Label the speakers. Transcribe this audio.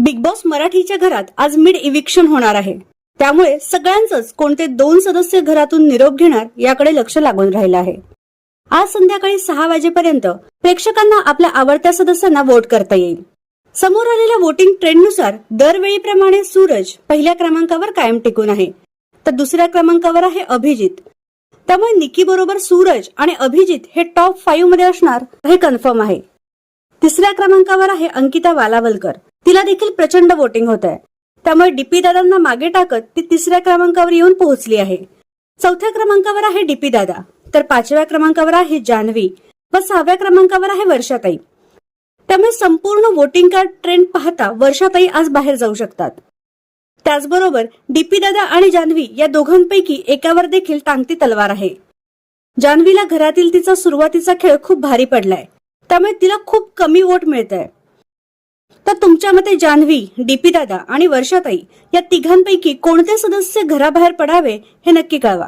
Speaker 1: Big boss मराठीच्या घरात आज मिड इविक्शन होणार आहे. त्यामुळे सगळ्यांचंच कोणते 2 सदस्य घरातून निरोप घेणार याकडे लक्ष लागून राहिलं आहे. आज संध्याकाळी 6 वाजेपर्यंत प्रेक्षकांना आपल्या आवडत्या सदस्यांना वोट करता येईल. समोर आलेल्या वोटिंग ट्रेंडनुसार दरवेळीप्रमाणे सूरज पहिल्या क्रमांकावर कायम टिकून आहे, तर दुसऱ्या क्रमांकावर आहे अभिजित. त्यामुळे निकी बरोबर सूरज आणि अभिजित हे टॉप 5 मध्ये असणार हे कन्फर्म आहे. तिसऱ्या क्रमांकावर आहे अंकिता वालावलकर. तिला देखील प्रचंड वोटिंग होत आहे. त्यामुळे डीपी दादांना मागे टाकत ती तिसऱ्या क्रमांकावर येऊन पोहोचली आहे. चौथ्या क्रमांकावर आहे डीपी दादा, तर 5व्या क्रमांकावर आहे जान्हवी व 6व्या क्रमांकावर आहे वर्षाताई. त्यामुळे संपूर्ण वोटिंग कार्ड ट्रेंड पाहता वर्षाताई आज बाहेर जाऊ शकतात. त्याचबरोबर डीपी दादा आणि जान्हवी या दोघांपैकी एकावर देखील टांगती तलवार आहे. जान्हवीला घरातील तिचा सुरुवातीचा खेळ खूप भारी पडलाय, त्यामुळे तिला खूप कमी वोट मिळत आहे. तर तुमच्या मते जान्हवी, डीपी दादा आणि वर्षाताई या तिघांपैकी कोणते सदस्य घराबाहेर पडावे हे नक्की कळवा.